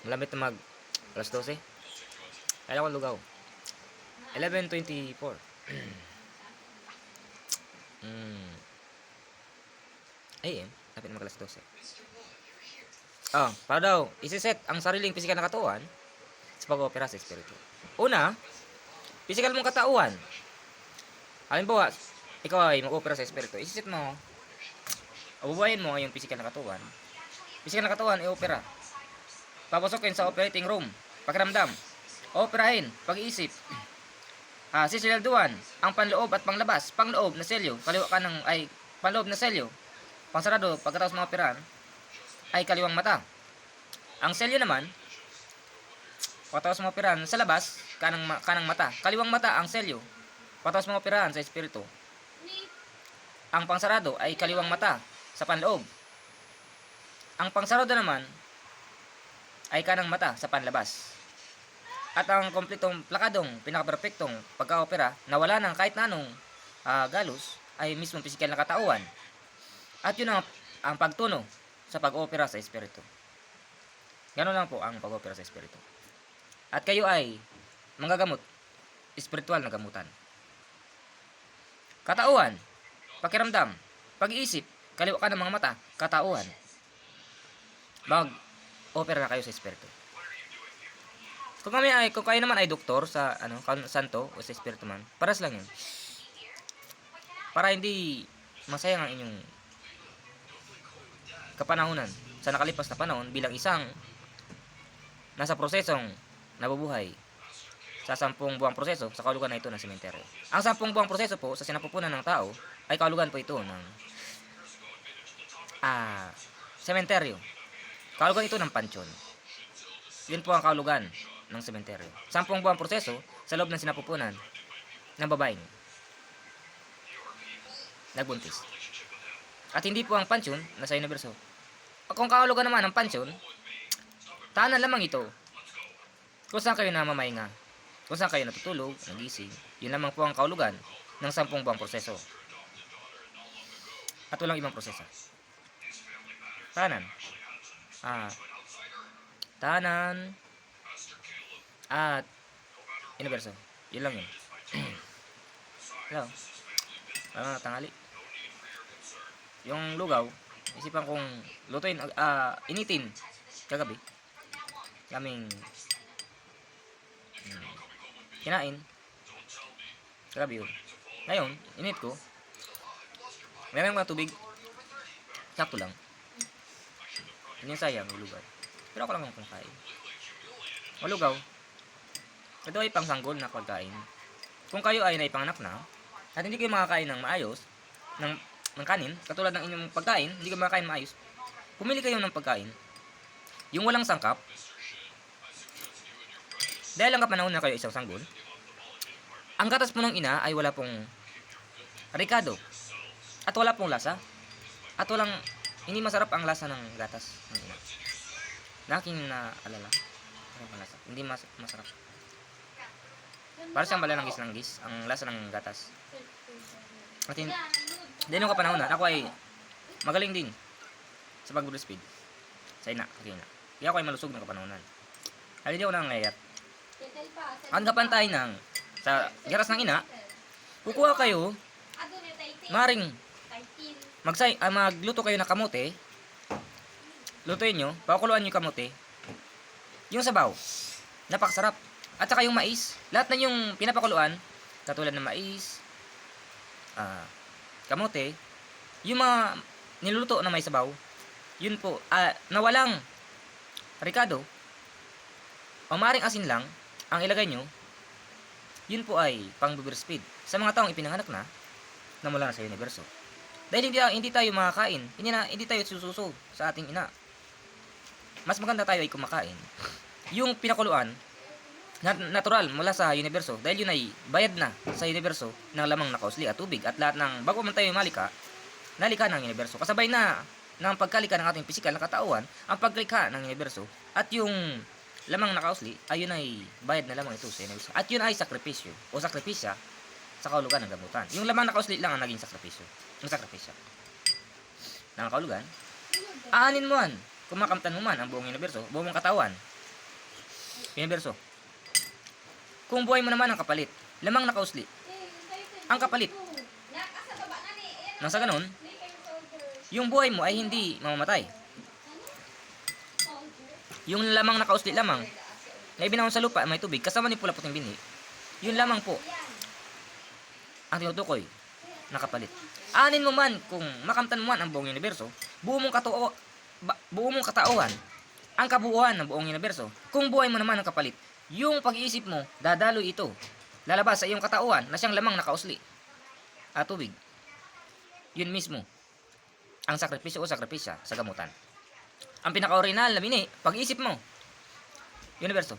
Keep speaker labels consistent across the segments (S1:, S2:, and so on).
S1: Malapit na mag alas 12. Kailan ko lugaw? 11:24. AM. Lapit na mag alas 12. Para daw, isiset ang sariling pisikal na katawan sa pag-oopera sa espiritu. Una, pisikal mong katauhan. Halimbawa, ikaw ay mag-opera sa espiritu. Isiset mo, abubuhayin mo yung pisikal na katawan. Pisikal na katawan, i-opera. Papasokin sa operating room. Pakiramdam. Operahin, pag-iisip. Sisilduan, ang panloob at panglabas. Pangloob na selyo, kaliwa ka ng, ay, panloob na selyo. Pangsarado, pagkatapos mga operahan, ay kaliwang mata. Ang selyo naman, pagkatapos mga operahan, sa labas, kanang mata. Kaliwang mata ang selyo. Pagkatapos mga operahan sa espiritu. Ang pangsarado ay kaliwang mata sa panloob. Ang pangsarado naman ay kanang mata sa panlabas. At ang kompletong plakadong, pinakaperpektong pagka-opera na wala ng kahit na anong galos ay mismo pisikal na katauhan. At yun ang pagtuno sa pag-opera sa espiritu. Ganoon lang po ang pag-opera sa espiritu. At kayo ay manggagamot, espiritual na gamutan. Katauhan, pakiramdam, pag-iisip, kaliwa ka ng mga mata, katauhan. Mag-opera na kayo sa espiritu. Kung kayo naman ay doktor sa santo o sa espiritu man, paras lang 'yun. Para hindi masayang ang inyong kapanahunan sa nakalipas na panahon bilang isang nasa prosesong nabubuhay sa 10 buwang proseso sa kahulugan na ito ng sementeryo. Ang 10 buwang proseso po sa sinapupunan ng tao ay kahulugan po ito ng sementeryo. Kahulugan ito ng pansyon. Yun po ang kahulugan ng sementeryo. 10 buwang proseso sa loob ng sinapupunan ng babaeng nagbuntis. At hindi po ang pansyon na sa universo. Kung kahulugan naman ng pansyon, tahanan lamang ito. Kung saan kayo namamahinga, kung saan kayo natutulog, nagising, yun lamang po ang kahulugan ng 10 buwang proseso. At walang ibang proseso. Tahanan. Tahanan at universo. Yun lang yun. Hello. Tanghali. Yung lugaw, isipan kong lutuin, initin kagabi. Kaming kinain kagabi yun. Ngayon, init ko. May mga tubig. Sakto lang. Yun yung sayang, lugaw. Pero ako lang ang kumakain. O lugaw. Ito ay pangsanggol na pagkain. Kung kayo ay naipanganak na, at hindi kayo makakain ng maayos, ng kanin, katulad ng inyong pagkain, hindi kayo makakain maayos, pumili kayo ng pagkain, yung walang sangkap, dahil lang kapanahon na kayo isang sanggol, ang gatas po ng ina ay wala pong ricado, at wala pong lasa, at hindi masarap ang lasa ng gatas ng ina. Na aking naalala, hindi masarap. Para siyang malanggis-langgis ang lasa ng gatas. At din yung kapanahon na ako ay magaling din sa pag-breastfeed sa ina, kaya ako ay malusog ng kapanahonan. Hindi ako nangangayat. Ang kapantay ng sa gatas ng ina, kukuha kayo, maring magluto kayo ng kamote, lutuin nyo, pakuluan nyo yung kamote, yung sabaw, napakasarap. At saka yung mais, lahat na yung pinapakuluan, katulad ng mais, kamote, yung mga niluluto na may sabaw, yun po, na walang ricado, o maring asin lang, ang ilagay nyo, yun po ay pang-breastfeed sa mga taong ipinanganak na mula na sa universo. Dahil hindi tayo makakain, hindi tayo sususo sa ating ina. Mas maganda tayo ay kumakain yung pinakuluan natural mula sa universo, dahil yun ay bayad na sa universo ng lamang na kausli at tubig at lahat ng bago man tayo nalika ng universo. Kasabay na ng pagkalika ng ating pisikal na katauhan, ang paglikha ng universo at yung lamang na kausli, ayun ay bayad na lamang ito sa universo. At yun ay sakripisyo o sakripisya sa kahulugan ng gamutan. Yung lamang na kausli lang ang naging sakripisyo. Yung sakripisya ng kahulugan, aanin mo man, kumakamtan mo man ang buong universo, buong katawan, Universo. Kung buhay mo naman ang kapalit, lamang nakausli, ang kapalit. Nang sa ganun, yung buhay mo ay hindi mamamatay. Yung lamang nakausli lamang, na ibinahon sa lupa may tubig, kasama ni pula puting binhi, yun lamang po ang tinutukoy na kapalit. Anin mo man kung makamtan mo man ang buong universo, buo mong katauhan, ang kabuuan ng buong universo. Kung buhay mo naman ang kapalit, yung pag-iisip mo, dadaloy ito, lalabas sa iyong katauhan na siyang lamang nakausli at tubig. Yun mismo ang sakripisyo o sakripisya sa gamutan. Ang pinaka-original na mini, pag-iisip mo, universo.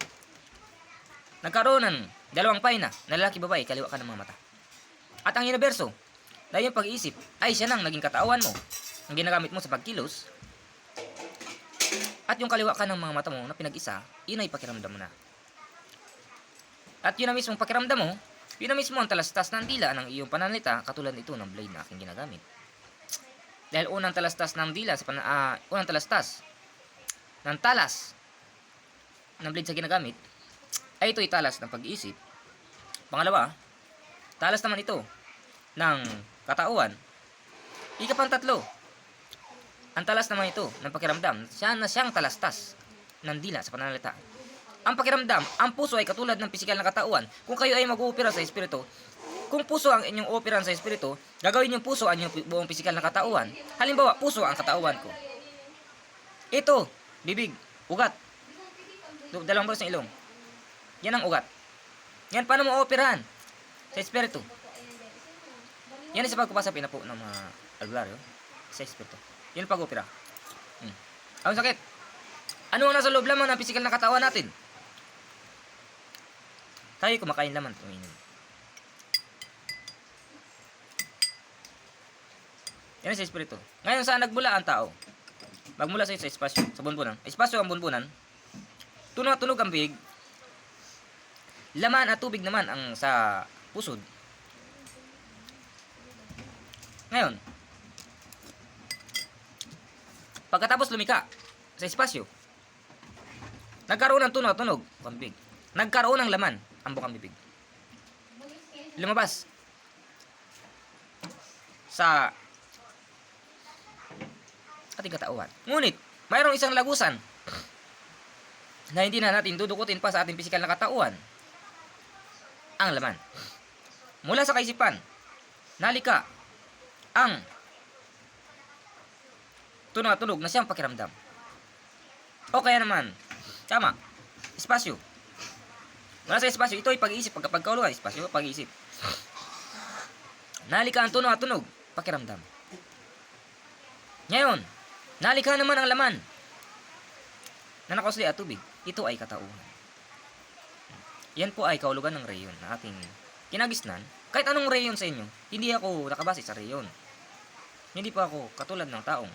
S1: Nagkaroon ng dalawang paina na lalaki babae, kaliwa ka ng mga mata. At ang universo, dahil yung pag-iisip ay siya nang naging katauhan mo, ang ginagamit mo sa pagkilos, at yung kaliwa ka ng mga mata mo na pinag-isa, yun ay pakiramdam mo na. At yun na mismong pakiramdam mo, yun na mismo ang talastas ng dila ng iyong pananalita, katulad nito ng blade na aking ginagamit. Dahil unang talastas ng dila sa unang talastas ng talas ng blade sa ginagamit, ay ito'y talas ng pag-iisip. Pangalawa, talas naman ito ng katauhan. Ikapang-tatlo, ang talas naman ito ng pakiramdam, siyang talastas ng dila sa pananalita. Ang pakiramdam, ang puso ay katulad ng pisikal na katauhan. Kung kayo ay mag-uopera sa espiritu, kung puso ang inyong operan sa espiritu, gagawin yung puso ang inyong buong pisikal na katauhan. Halimbawa, puso ang katauhan ko. Ito, bibig, ugat. Dalawang bulas ng ilong. Yan ang ugat. Yan, paano mo operahan sa espiritu? Yan sa pagpapasa pinapo ng mga albularyo sa espiritu. Yan ang pag-opera. Ang sakit. Ano ang nasa loob lamang ng pisikal na katawan natin? Tayo kumakain laman. Tumingin. Yan sa espiritu. Ngayon, saan nagmula ang tao? Magmula sa espasyo, sa bunbunan. Espasyo ang bunbunan. Tunog ang big. Laman at tubig naman ang sa pusod. Ngayon, pagkatapos lumika sa espasyo, nagkaroon ng tunog ang big. Nagkaroon ng laman ang bukang bibig. Lumabas sa ating katauhan. Ngunit, mayroong isang lagusan na hindi na natin dudukutin pa sa ating pisikal na katauhan. Ang laman. Mula sa kaisipan, nalika ang tunog na siyang pakiramdam. O kaya naman, tama, espasyo. Mula sa espasyo, ito ay pag-iisip. Pagkauluhan, espasyo, pag-iisip. Nalika ang tunog, pakiramdam. Ngayon, nalika naman ang laman na nakausli at tubig. Ito ay katauhan. Yan po ay kaulugan ng reyon na ating kinagisnan. Kahit anong reyon sa inyo, hindi ako nakabase sa reyon. Hindi pa ako katulad ng taong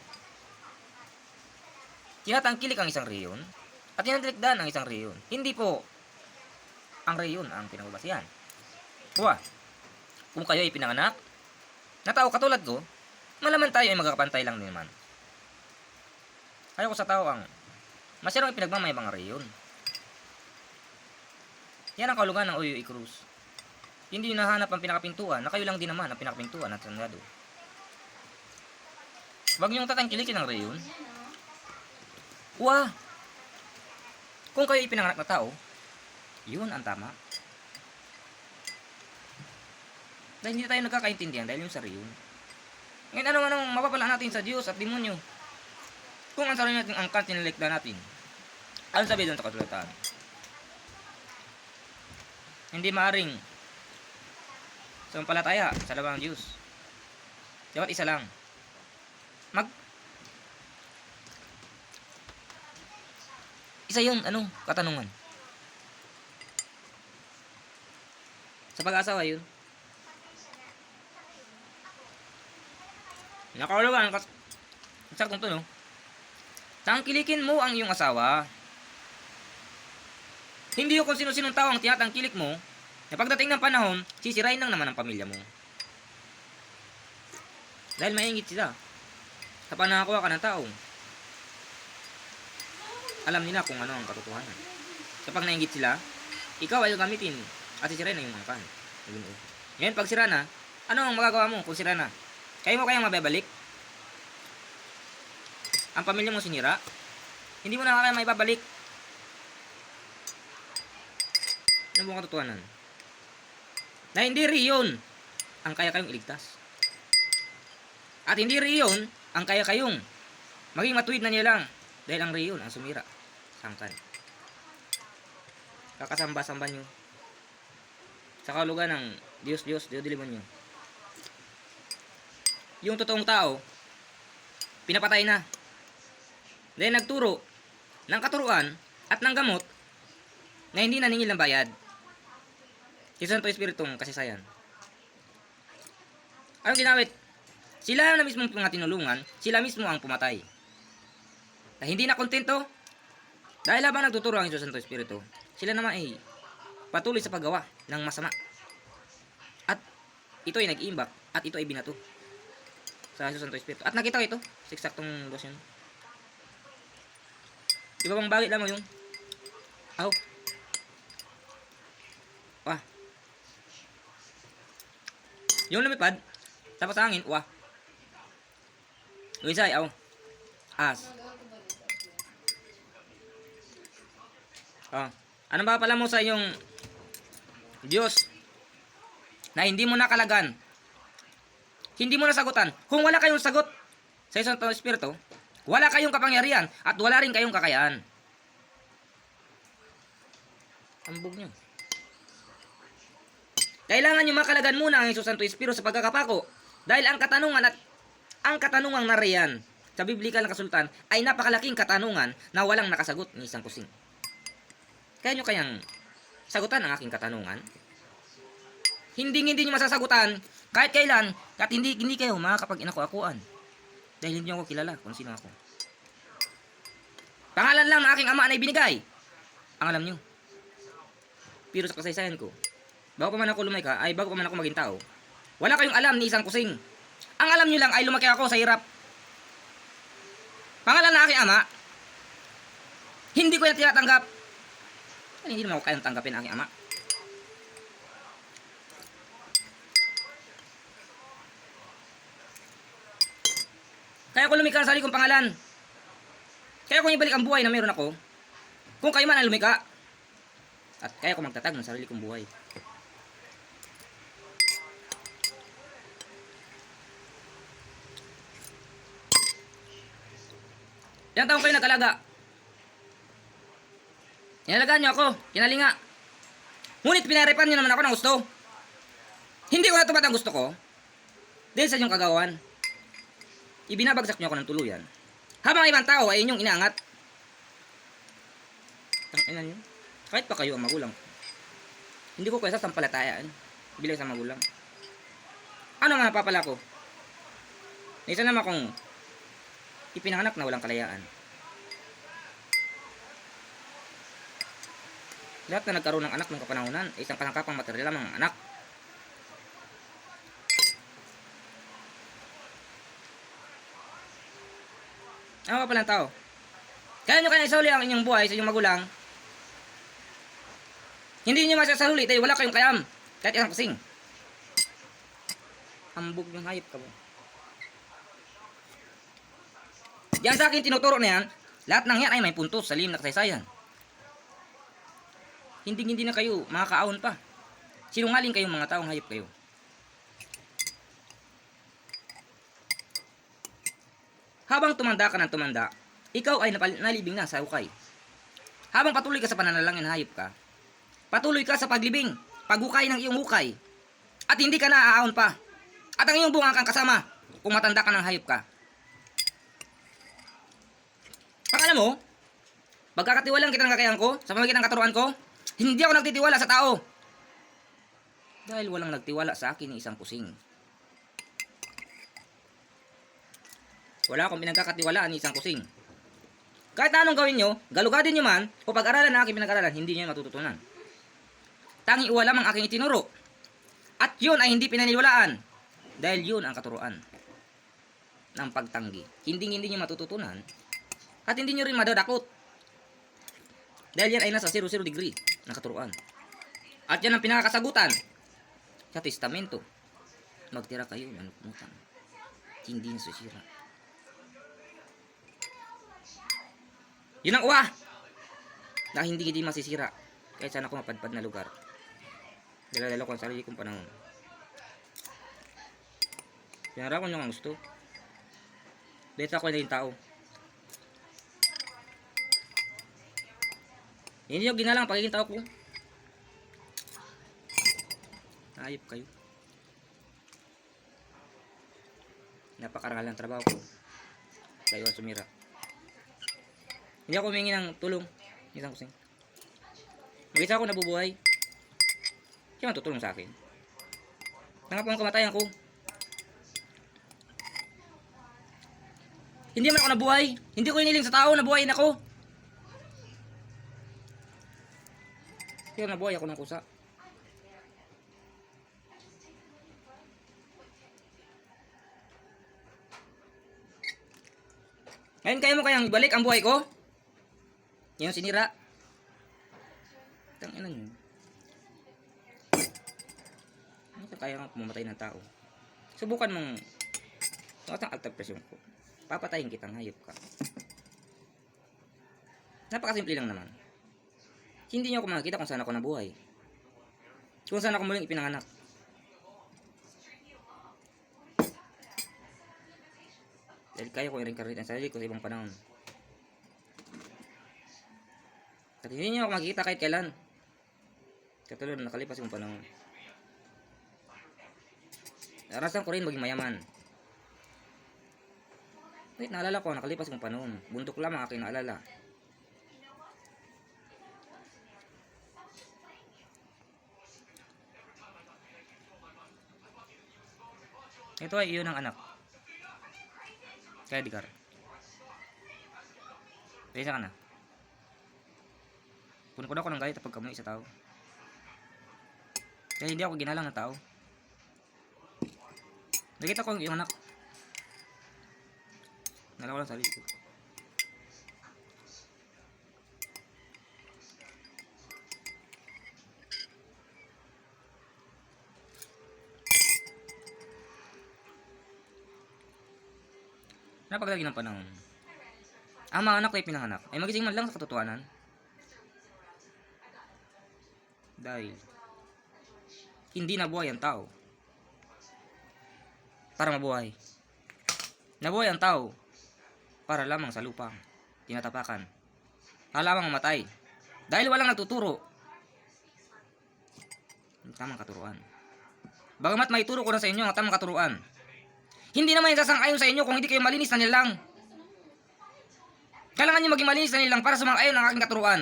S1: tinatangkilik ang isang reyon at tinatalikdan ang isang reyon. Hindi po ang reyon ang pinagbabasihan. Kung kayo ay pinanganak na tao katulad ko, malaman tayo ay magkakapantay lang din naman. Ayaw ko sa tao ang masyadong ipinagmamayabang ang reyon. Yan ang kaulugan ng Oyoy Cruz. Hindi nahanap ang pinakapintuan na kayo lang din naman ang pinakapintuan at sanggado. Huwag niyong tatangkilikin ang reyon. Kung kayo ipinanganak na tao, yun ang tama. Dahil hindi tayo nagkakaintindihan dahil yung sa reyon. Ngayon, ano man ang mapapala natin sa Diyos at demonyo? Kung ang sarili natin ang tinilikda natin, ano sabi doon sa kasulatan? Hindi maaring sumampalataya sa labang ng Diyos. Dapat isa lang. Isa yung katanungan. Sa pag-asawa yun. Nakaulugan saktong to, no? Tangkilikin mo ang iyong asawa. Hindi yung kung sino-sinong tao ang tinatangkilik mo, na pagdating ng panahon, sisirain lang naman ang pamilya mo. Dahil maingit sila. Kapag nakakuha ka ng taong, alam nila kung ano ang katotohanan. Kapag nainggit sila, ikaw ay gamitin at sisirain na yung mga kan. Ngayon, pag sira na, ano ang magagawa mo kung sira na? Kayo mo kayang mababalik? Ang pamilya mo sinira? Hindi mo na kaya maibabalik. Ano mo katotohanan? Na hindi riyon ang kaya kayong iligtas. At hindi riyon ang kaya kayong maging matuwid na niya lang. Dahil ang riyon ang sumira. Sangkan. Kakasamba-samba nyo sa kahulugan ng Diyos, Demonyo. Yung totoong tao, pinapatay na. Dahil nagturo ng katuruan at ng gamot na hindi naningil ng bayad. Si Santo Espiritong kasaysayan. Anong ginawit? Sila na mismo mga tinulungan, sila mismo ang pumatay. Na hindi na kontento, dahil habang nagtuturo ang Diyos Santo Espiritu, sila naman ay patuloy sa paggawa ng masama. At ito ay nag-iimbak at ito ay binato sa Diyos Santo Espiritu. At nakita ko ito sa eksaktong losyon. Di ba bang bagay lamang yung wah. Yung lumipad tapos sa hangin, wah. Yung isa ay as. Ano ba pala mo sa iyong Diyos na hindi mo nakalagan, hindi mo nasagutan? Kung wala kayong sagot sa isang Espiritu, wala kayong kapangyarihan at wala rin kayong kakayaan. Ambog nyo. Kailangan nyo makalagan muna ang Isus Santo Espiritu sa pagkakapako, dahil ang katanungang nariyan sa biblikal na kasultan ay napakalaking katanungan na walang nakasagot ni isang kusing. Kaya nyo kayang sagutan ang aking katanungan? Hindi nyo masasagutan kahit kailan, kahit hindi kayo makakapag-inaku-akuan. Dahil hindi nyo ako kilala kung sino ako. Pangalan lang ng aking ama na ibinigay ang alam nyo. Pero sa kasaysayan ko, bago pa man ako maging tao, wala kayong alam ni isang kusing. Ang alam nyo lang ay lumaki ako sa hirap. Pangalan ng aking ama, hindi ko yan tinatanggap. Hindi naman ako kayang tanggapin ang aking ama. Kaya ko lumika sa sarili kong pangalan. Kaya ko ibalik ang buhay na meron ako. Kung kayo man ang lumika. At kaya ko magtatag ng sarili kong buhay. Ilang taon kayo nag-alaga? Inalagaan niyo ako, kinalinga. Ngunit pinaripan niyo naman ako ng gusto. Hindi ko natupad ang gusto ko. Dahil sa inyong kagawan, ibinabagsak niyo ako ng tuluyan. Habang ibang tao ay inyong inaangat. Tanginan niyo. Kahit pa kayo ang magulang, hindi ko kaya sasampalatayaan bilang sa magulang. Ano nga papala ko? Isa naman akong ipinanganak na walang kalayaan. Lahat na nagkaroon ng anak ng kapanahunan ay isang kasangkapang material lamang ang anak. Ano pa palang tao? Kaya nyo kaya isauli ang inyong buhay sa inyong magulang. Hindi nyo masasahuli dahil wala kayong kayam. Kahit isang kusing. Hambog yung hayop ka mo. Yan sa akin tinuturo na yan, lahat ng yan ay may puntos sa lihim na kasaysayan. Hindi na kayo makakaahon pa. Sinungaling kayong mga taong hayop kayo. Habang tumanda ka ng tumanda, ikaw ay nalibing na sa hukay. Habang patuloy ka sa pananalangin hayop ka, patuloy ka sa paglibing, paghukay ng iyong hukay, at hindi ka naaahon pa. At ang iyong bunga kang kasama kung matanda ka ng hayop ka. Pakala mo, pagkakatiwalang kita ng kakayahan ko, sa pamagitan ng katuruan ko, hindi ako nagtitiwala sa tao. Dahil walang nagtiwala sa akin ng isang kusing. Wala akong pinagkakatiwalaan ni isang kusing. Kahit anong gawin nyo, galugadin nyo man, o pag-aralan na aking pinag-aralan, hindi nyo matututunan. Tangi uwa lamang aking itinuro. At yun ay hindi pinaniniwalaan. Dahil yun ang katuruan ng pagtanggi. Hindi nyo matututunan. At hindi nyo rin madadakot. Dahil yan ay nasa 00 degree ng katuruan. At yan ang pinakakasagutan sa testamento. Magtira kayo, manukmutan. Hindi nasusira. Yun ang uwa! Na hindi masisira. Kahit saan ako mapadpad na lugar. Dala-dala ko ang sarili kong panahon. Pinara ko nyo ang gusto. Dito ako ay naging tao. Hindi nyo ginalang pagiging tao ko. Ayop kayo. Napakarangal ng trabaho ko. Kayo ang sumira. Hindi ako humingi ng tulong. Isang kusing. Mag-isa ako nabubuhay. Sino tutulong sa akin? Tanga po ang kamatayan ko. Hindi man ako nabuhay. Hindi ko iniling sa tao, nabuhayin ako. Kaya nabuhay ako ng kusa. Ngayon kaya mo kayang ibalik ang buhay ko? Yan yung sinira. Tangina nyo. Ano kaya nga pumamatay ng tao? Subukan mong tumat ang alta presyon ko. Papatayin kita, hayop ka. Napakasimple lang naman. Hindi niyo ako makikita kung saan ako nabuhay. Kung saan ako muling ipinanganak. Dahil kaya ko i-reincarnate ang sarili ko sa ibang panahon. At hindi niyo ako makikita kahit kailan. Katulad na nakalipas yung panahon. Narasan ko rin maging mayaman. Wait, naalala ko, nakalipas yung panahon. Bundok lamang aking naalala. Ito ay iyon ang anak. Kaya Edgar. Pesa ka na. Puno ko na ako ng galit pag kamuhi sa tao. Kaya hindi ako ginalang ng tao. Nakita ko yung anak. Nalawa lang sarili ko. Napaglagi ng panahon. Ang mga anak ko ay pinanganak ay magising man lang sa katotohanan. Dahil hindi nabuhay ang tao para mabuhay. Nabuhay ang tao para lamang sa lupang tinatapakan. Halamang mamatay. Dahil walang nagtuturo ng tamang katuruan. Bagamat may turo ko na sa inyo ang tamang katuruan, hindi naman yung sasang-ayon sa inyo kung hindi kayo malinis na nilang. Kailangan nyo maging malinis na nilang para sumang-ayon ang aking katuruan.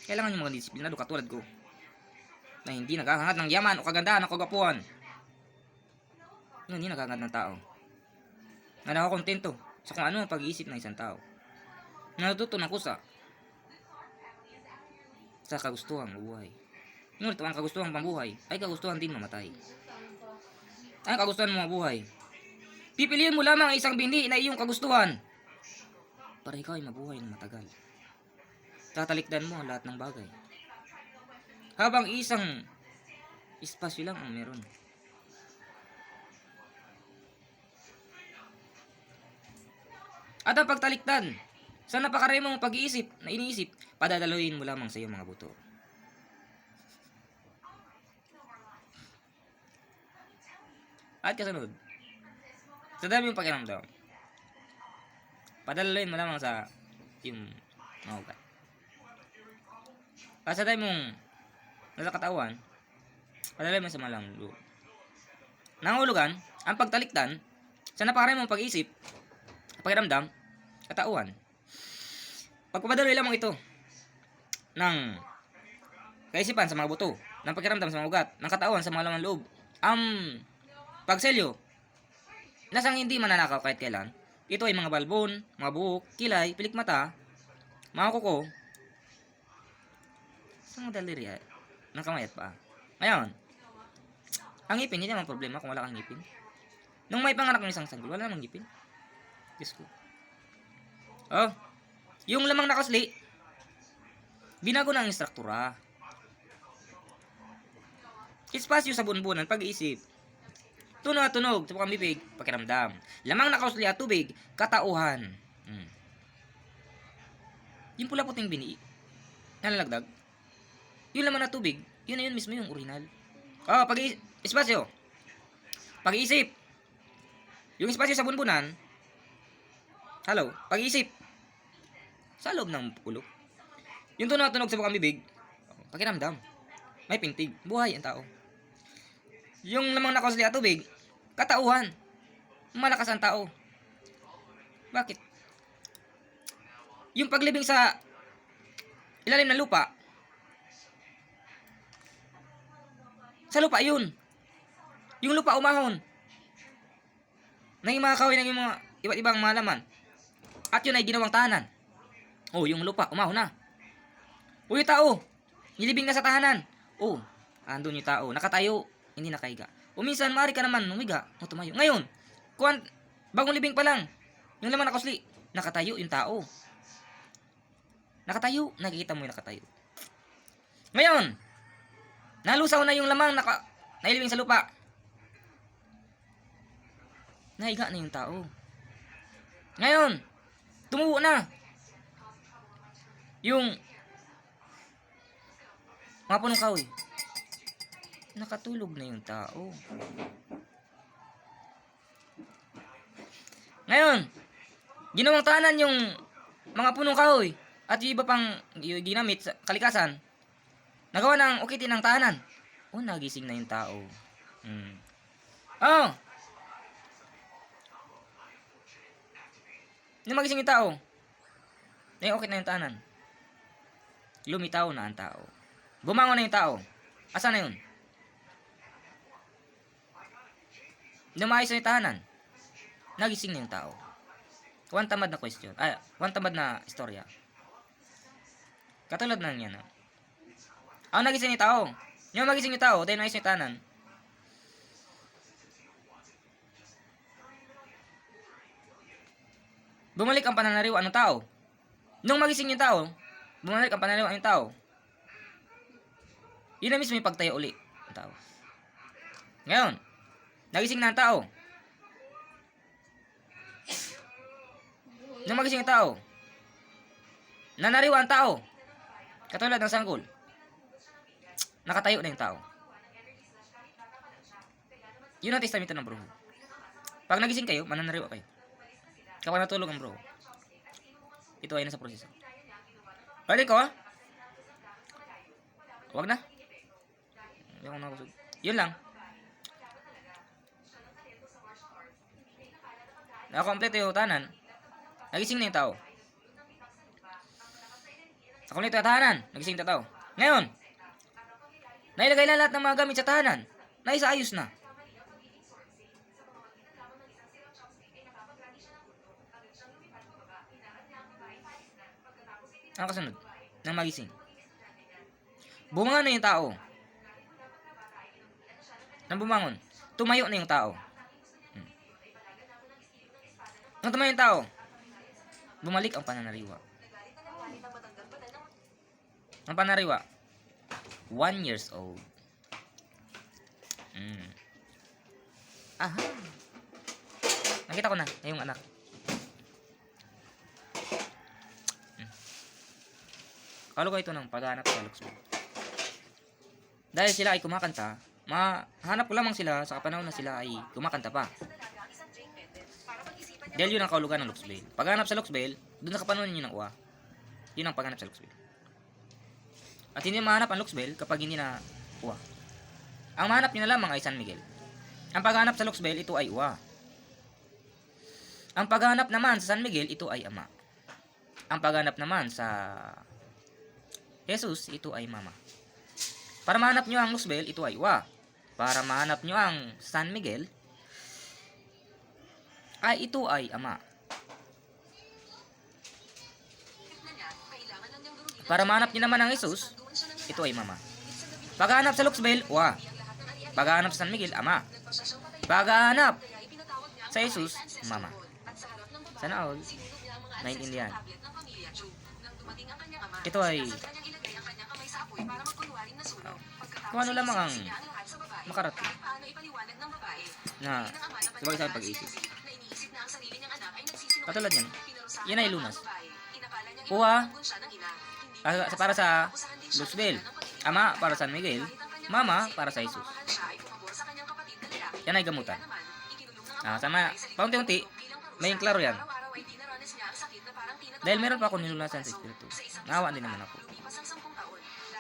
S1: Kailangan nyo maging disiplinado katulad ko, na hindi naghahangad ng yaman o kagandahan o kagwapuan. Hindi naghahangad ng tao. Na nakakontento sa kung ano ang pag-iisip ng isang tao. Natututo ng kusa sa kagustuhang mabuhay. Ngunit ang kagustuhang pambuhay ay kagustuhan din mamatay. Ang kagustuhan mo mabuhay, pipiliin mo lamang ang isang bindi na iyong kagustuhan para ikaw ay mabuhay ng matagal. Tatalikdan mo ang lahat ng bagay habang isang espasyo lang ang meron. At ang pagtalikdan sa napakaremong pag-iisip na iniisip, padadaluin mo lamang sa iyong mga buto. At kasunod, sa dami yung pakiramdam, padalaluin mo lamang sa yung mga ugat. At sa dami mong nasa katawan, padalaluin mo sa malang loob. Nangulugan, ang pagtalikdan sa napakarami mong pag-isip, pakiramdam, katauhan. Pagpapadaloy lamang ito ng kaisipan sa mga buto, ng pakiramdam sa mga ugat, ng katawan sa mga laman loob, pagselyo, nasang hindi mananakaw kahit kailan. Ito ay mga balbon, mga buhok, kilay, pilik mata, mga kuko, sa mga daliri ng kamay at paa. Ngayon, ang ngipin, hindi naman problema kung wala kang ngipin. Nung may panganak ng isang sanggol, wala namang ngipin. Diyos ko. Oh, yung lamang nakasli, Binago na ang struktura. Espasyo sa bunbunan, pag-iisip. Tunog at tunog, tubok ang bibig, pakiramdam. Lamang na kausli at tubig, katauhan. Yung pula puting bini, nalalagdag. Yung laman na tubig, yun na yun mismo yung original. Oh, espasyo. Pag-iisip. Yung espasyo sa bunbunan, hello, pag-iisip. Sa loob ng ulo. Yung tunog at tunog sa bukang bibig, pakiramdam. May pintig, buhay ang tao. Yung lamang na kausli at tubig, katauhan. Malakas ang tao. Bakit? Yung paglibing sa ilalim ng lupa, sa lupa yun. Yung lupa umahon. Naging mga kahoy, naging mga iba't ibang mga laman. At yun ay ginawang tahanan. Oh, yung lupa umahon na. Oh, yung tao, nilibing na sa tahanan. Oh, andun yung tao, nakatayo, hindi nakahiga. O minsan, maaari ka naman umiga o tumayo. Ngayon, bagong libing pa lang, yung laman na kusli, nakatayo yung tao. Nakatayo, nakikita mo yung nakatayo. Ngayon, nalusaw na yung lamang nailibing sa lupa. Nahiga na yung tao. Ngayon, tumubo na yung mga punong kahoy. Nakatulog na yung tao. Ngayon, ginawang tahanan yung mga punong kahoy at yung iba pang ginamit sa kalikasan. Nagawa ng ukitin ng tahanan. Oh, nagising na yung tao. Oh! Nung magising yung tao, ukit na yung tahanan. Lumitaw na ang tao. Bumangon na yung tao. Asa na yun? Lumayos na yung tahanan. Nagising na yung tao. One tamad na question. One tamad na istorya. Katulad na yan. Nagising yung tao. Yung magising yung tao, dahil naayos yung tahanan. Bumalik ang pananariwa ng tao. Nung magising yung tao, bumalik ang pananariwa ng tao. Yun na mismo yung pagtayo uli ng tao. Ngayon, nagising na ang tao. Nung magising ang tao, nanariwa ang tao. Katulad ng sanggol. Nakatayo na yung tao. Yun ang testamento ng bruho. Pag nagising kayo, mananariwa kayo. Kapag natulog ang bruho, ito ay nasa proseso. Pwede ko ha? Huwag na. Hindi ako nakusog. Yun lang. Nakakompleto yung tahanan. Nagising na yung tao. Nakakompleto yung tahanan. Nagising na yung tao. Ngayon, nailagay na lahat ng mga gamit sa tahanan. Naisaayos na. Ano kasunod? Nang magising. Bumangon na yung tao. Nang bumangon, tumayo na yung tao. Nang tumayo yung tao, bumalik ang pananariwa. Ang pananariwa, 1 years old. Aha. Nakita ko na, yung anak. Kalo ko ito ng paghanap sa Luxembourg. Dahil sila ay kumakanta, mahanap ko lamang sila sa panahon na sila ay kumakanta pa. Dahil yun ang kaulugan ng Luxembourg. Paghanap sa Luxembourg, doon sa kapanahon yun ng uwa. Yun ang paghanap sa Luxembourg. At hindi mahanap ang Luxembourg kapag hindi na uwa. Ang mahanap nyo na lamang ay San Miguel. Ang paghanap sa Luxembourg, ito ay uwa. Ang paghanap naman sa San Miguel, ito ay ama. Ang paghanap naman sa Jesus, ito ay mama. Para mahanap nyo ang Luzbel, ito ay uwa. Para mahanap nyo ang San Miguel, ay ito ay ama. Para mahanap nyo naman ang Jesus, ito ay mama. Paghanap sa Luzbel, uwa. Paghanap sa San Miguel, ama. Paghanap sa Jesus, mama. Sana all, naintindihan. Ito ay kung ano lamang ang makarating na sabagay sa pag-iisip. Katulad yan. Yan ay lunas. Kuha para sa Luzbel. Ama para San Miguel. Mama para sa Jesus. Yan ay gamutan. Sama, paunti-unti, may klaro yan. Dahil meron pa ako nilunasan sa Espiritu. Naawa din naman ako.